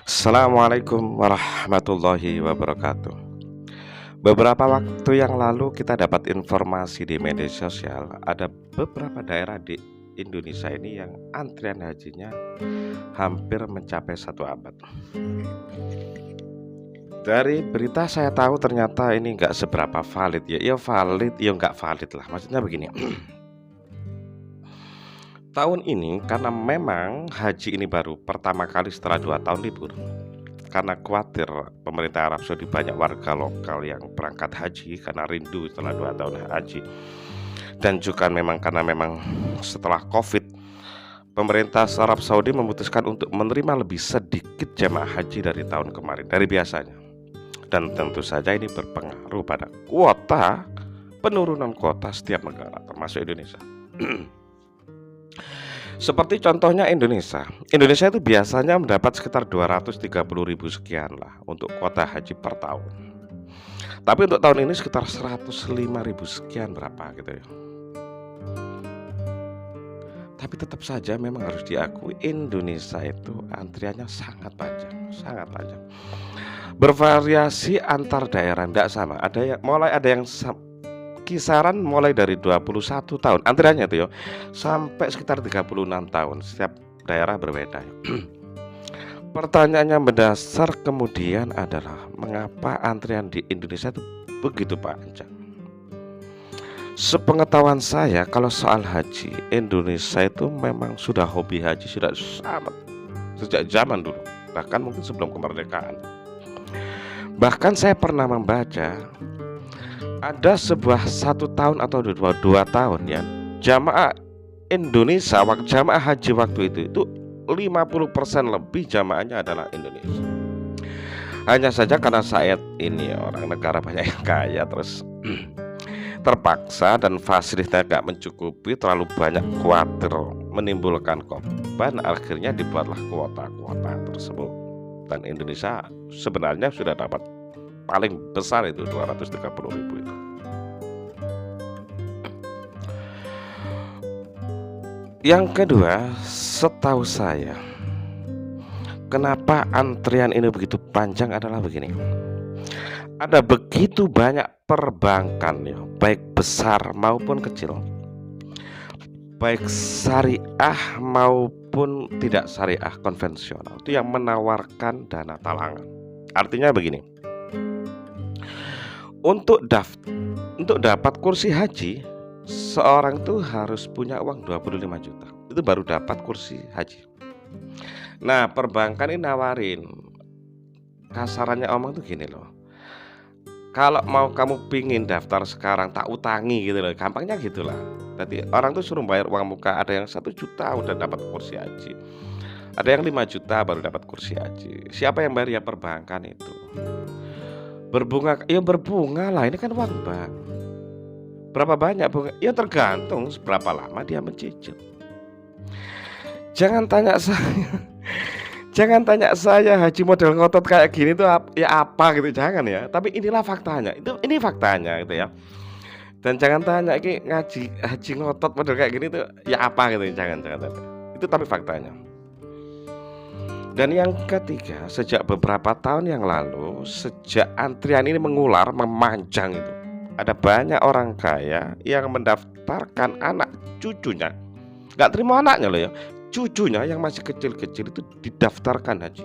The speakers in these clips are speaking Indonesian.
Assalamualaikum warahmatullahi wabarakatuh. Beberapa waktu yang lalu kita dapat informasi di media sosial, ada beberapa daerah di Indonesia ini yang antrian hajinya hampir mencapai 1 abad. Dari berita saya tahu ternyata ini nggak seberapa valid ya. Ya valid, ya nggak valid lah. Maksudnya begini. Tahun ini karena memang haji ini baru pertama kali setelah 2 tahun libur. Karena khawatir pemerintah Arab Saudi banyak warga lokal yang berangkat haji karena rindu setelah 2 tahun haji. Dan juga memang setelah Covid, pemerintah Arab Saudi memutuskan untuk menerima lebih sedikit jemaah haji dari tahun kemarin, dari biasanya. Dan tentu saja ini berpengaruh pada penurunan kuota setiap negara, termasuk Indonesia. Seperti contohnya Indonesia. Indonesia itu biasanya mendapat sekitar 230.000 sekian lah untuk kuota haji per tahun. Tapi untuk tahun ini sekitar 105.000 sekian berapa gitu ya. Tapi tetap saja memang harus diakui Indonesia itu antriannya sangat panjang, sangat panjang. Bervariasi antar daerah, tidak sama. Ada yang kisaran mulai dari 21 tahun antriannya itu ya, sampai sekitar 36 tahun. Setiap daerah berbeda. Pertanyaannya mendasar kemudian adalah mengapa antrian di Indonesia itu begitu panjang? Sepengetahuan saya, kalau soal haji, Indonesia itu memang sudah hobi haji sudah sangat sejak zaman dulu, bahkan mungkin sebelum kemerdekaan. Bahkan saya pernah membaca ada sebuah 1 tahun atau 2 tahun ya, jamaah Indonesia, jamaah haji waktu itu 50% lebih jamaahnya adalah Indonesia. Hanya saja karena saya ini orang negara banyak yang kaya, terus terpaksa dan fasilitasnya gak mencukupi, terlalu banyak, khawatir menimbulkan korban, akhirnya dibuatlah kuota-kuota tersebut. Dan Indonesia sebenarnya sudah dapat paling besar itu 230.000 itu. Yang kedua, setahu saya, kenapa antrian ini begitu panjang adalah begini. Ada begitu banyak perbankan ya, baik besar maupun kecil, baik syariah maupun tidak syariah konvensional, itu yang menawarkan dana talangan. Artinya begini, untuk dapat kursi haji, seorang tuh harus punya uang 25 juta. Itu baru dapat kursi haji. Nah, perbankan ini nawarin, kasarannya omong tuh gini loh, kalau mau kamu pingin daftar sekarang tak utangi gitu loh, gampangnya gitulah. Jadi orang tuh suruh bayar uang muka, ada yang 1 juta udah dapat kursi haji, ada yang 5 juta baru dapat kursi haji. Siapa yang bayar? Ya perbankan itu. Berbunga, ya berbunga lah, ini kan uang bank. Berapa banyak bunga? Ya tergantung berapa lama dia mencicil. Jangan tanya saya Jangan tanya saya haji model ngotot kayak gini tuh ya apa gitu, jangan ya. Tapi inilah faktanya. Ini faktanya gitu ya. Dan jangan tanya ini ngaji haji ngotot model kayak gini tuh ya apa gitu, jangan tanya. Itu tapi faktanya. Dan yang ketiga, sejak beberapa tahun yang lalu, sejak antrian ini mengular, memanjang itu, ada banyak orang kaya yang mendaftarkan anak cucunya. Gak terima anaknya loh ya, cucunya yang masih kecil-kecil itu didaftarkan haji.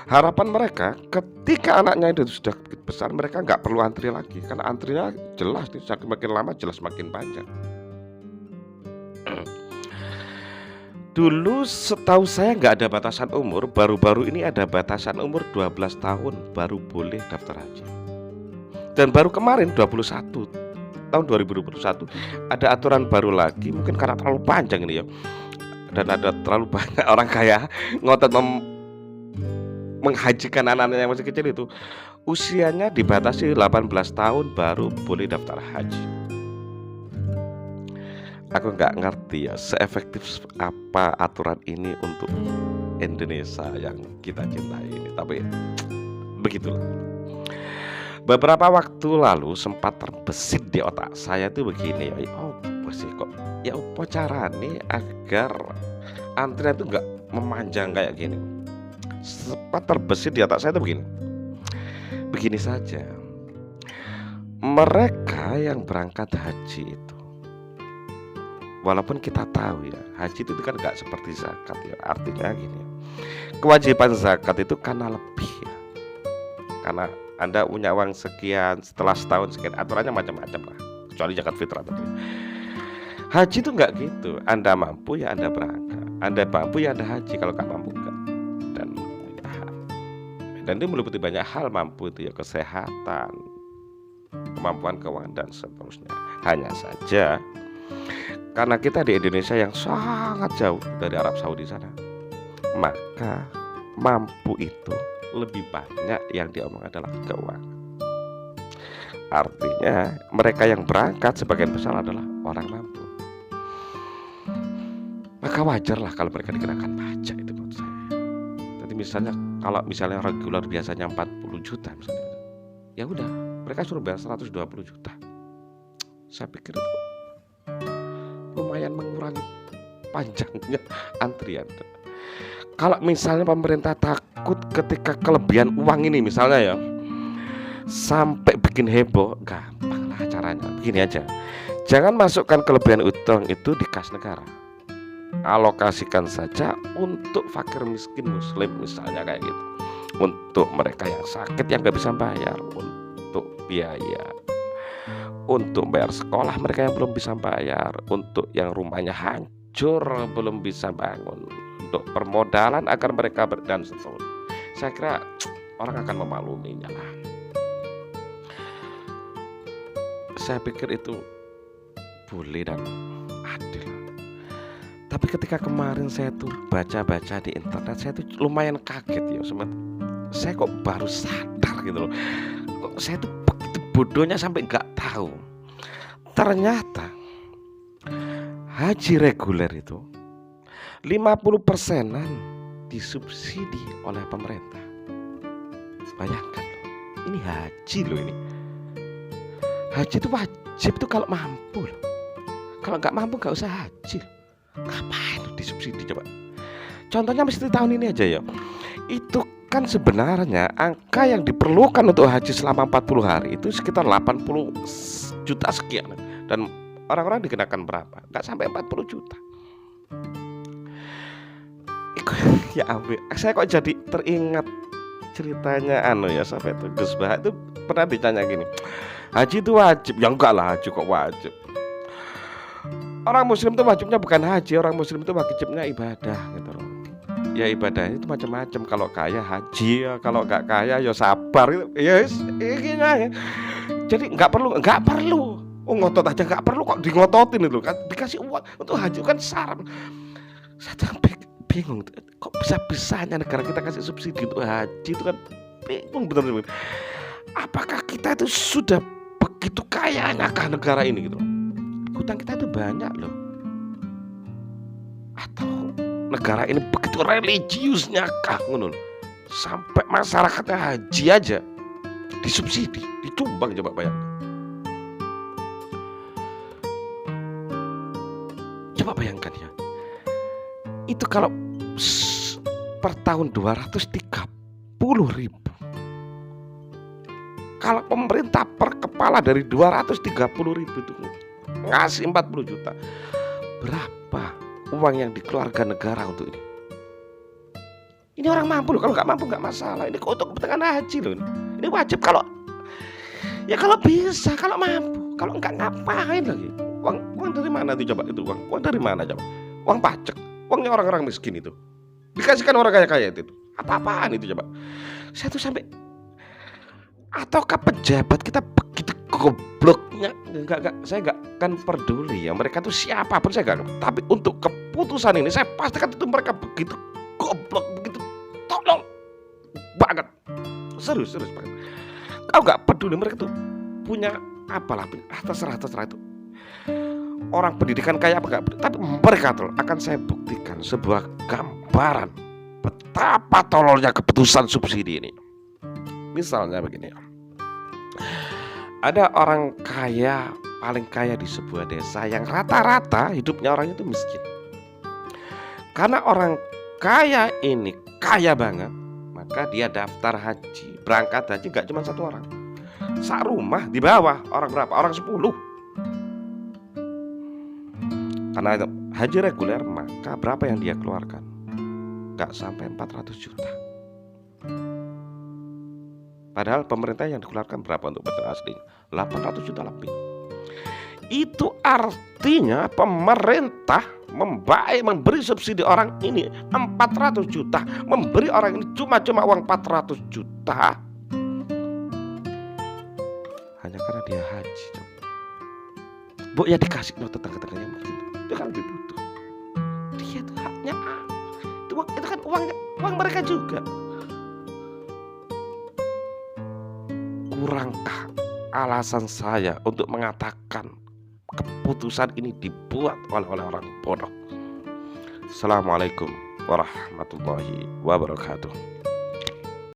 Harapan mereka ketika anaknya itu sudah besar, mereka nggak perlu antri lagi, karena antrinya jelas nih, semakin lama jelas makin panjang. Dulu setahu saya nggak ada batasan umur, baru-baru ini ada batasan umur 12 tahun baru boleh daftar haji. Dan baru kemarin 21 tahun 2021 ada aturan baru lagi, mungkin karena terlalu panjang ini ya, dan ada terlalu banyak orang kaya ngotot menghajikan anak-anak yang masih kecil itu, usianya dibatasi 18 tahun baru boleh daftar haji. Aku nggak ngerti ya seefektif apa aturan ini untuk Indonesia yang kita cintai ini, tapi begitulah. Beberapa waktu lalu sempat terbesit di otak saya tuh begini ya, oh sih kok ya apa cara nih agar antrian tuh memanjang kayak gini. Sempat terbesit di otak saya itu begini saja. Mereka yang berangkat haji itu, walaupun kita tahu ya, haji itu kan gak seperti zakat ya. Artinya gini, kewajiban zakat itu karena lebih ya, karena Anda punya uang sekian, setelah setahun sekian, aturannya macam-macam lah, kecuali zakat fitrah tadi. Haji itu nggak gitu. Anda mampu ya Anda berangkat, Anda mampu ya Anda haji, kalau nggak mampu enggak. Dan itu meliputi banyak hal, mampu itu ya kesehatan, kemampuan keuangan dan seterusnya. Hanya saja karena kita di Indonesia yang sangat jauh dari Arab Saudi sana, maka mampu itu lebih banyak yang diomong adalah keuangan. Artinya mereka yang berangkat sebagian besar adalah orang mampu. Maka wajarlah kalau mereka dikenakan pajak, itu menurut saya. Jadi kalau misalnya reguler biasanya 40 juta misalnya, ya udah mereka suruh bayar 120 juta. Saya pikir itu lumayan mengurangi panjangnya antrian. Kalau misalnya pemerintah takut ketika kelebihan uang ini misalnya ya sampai bikin heboh, gampang lah caranya. Begini aja, jangan masukkan kelebihan utang itu di kas negara, alokasikan saja untuk fakir miskin muslim misalnya kayak gitu, untuk mereka yang sakit yang gak bisa bayar, untuk biaya, untuk bayar sekolah mereka yang belum bisa bayar, untuk yang rumahnya hancur belum bisa bangun, untuk permodalan agar mereka dan seterusnya. Saya kira orang akan memakluminya lah. Saya pikir itu boleh dan adil. Tapi ketika kemarin saya tuh baca-baca di internet, saya tuh lumayan kaget ya. Saya kok baru sadar gitu loh. Kok saya tuh begitu bodohnya sampai nggak tahu. Ternyata haji reguler itu 50%-an disubsidi oleh pemerintah. Bayangkan loh, ini haji loh ini. Haji itu wajib tuh kalau mampu loh. Kalau nggak mampu nggak usah haji. Ngapain disubsidi coba? Contohnya mesti tahun ini aja ya. Itu kan sebenarnya angka yang diperlukan untuk haji selama 40 hari itu sekitar 80 juta sekian. Dan orang-orang dikenakan berapa? Nggak sampai 40 juta. Ya ampun, saya kok jadi teringat ceritanya ya, sampai itu Gus Bah itu pernah ditanya gini, haji itu wajib? Ya enggak lah, haji kok wajib. Orang muslim itu wajibnya bukan haji, orang muslim itu wajibnya ibadah gitu loh. Ya ibadahnya itu macam-macam, kalau kaya haji ya, kalau enggak kaya ya sabar gitu. Ya ya. Jadi enggak perlu. Oh ngotot aja enggak perlu kok dingototin itu kan, dikasih uang untuk haji kan syarat. Saya sampai bingung, kok bisa-bisanya negara kita kasih subsidi untuk haji itu kan, bingung bener-bener. Apakah kita itu sudah begitu kayanya kah negara ini gitu? Hutang kita itu banyak loh. Atau negara ini begitu religiusnya kah ngono, sampai masyarakatnya haji aja disubsidi, dicumbang, coba bayangkan. Coba bayangkan ya. Itu kalau per tahun 230.000. Kalau pemerintah per kepala dari 230.000 itu ngasih 40 juta, berapa uang yang dikeluarkan negara untuk ini? Ini orang mampu loh, kalau nggak mampu nggak masalah. Ini untuk kepentingan haji loh. Ini wajib kalau bisa, kalau mampu. Kalau nggak ngapain lagi? Uang dari mana tuh coba itu uang dari mana coba? Uang pajak, uangnya orang-orang miskin itu dikasihkan orang kaya-kaya itu. Apa-apaan itu coba? Saya tuh sampai, ataukah pejabat kita begitu gobloknya? Saya nggak akan peduli ya mereka tuh siapapun, saya nggak. Tapi untuk keputusan ini saya pastikan itu mereka begitu goblok, begitu tolong banget, serius banget. Kau nggak peduli mereka tuh punya apalah, terserah itu. Orang pendidikan kayak apa enggak, tapi mereka tuh akan saya buktikan sebuah gambaran betapa tololnya keputusan subsidi ini. Misalnya begini, ada orang kaya, paling kaya di sebuah desa yang rata-rata hidupnya orang itu miskin. Karena orang kaya ini kaya banget, maka dia daftar haji, berangkat haji gak cuma satu orang, sak rumah di bawah. Orang berapa? Orang 10. Karena haji reguler, maka berapa yang dia keluarkan? Gak sampai 400 juta. Padahal pemerintah yang dikeluarkan berapa untuk betul aslinya? 800 juta lebih. Itu artinya pemerintah memberi subsidi orang ini 400 juta, memberi orang ini cuma uang 400 juta hanya karena dia haji. Bu ya dikasih tetangga-tetangganya mungkin dia kan lebih butuh. Dia itu haknya itu kan uang mereka juga. Kurangkah alasan saya untuk mengatakan keputusan ini dibuat oleh orang bodoh. Assalamualaikum warahmatullahi wabarakatuh.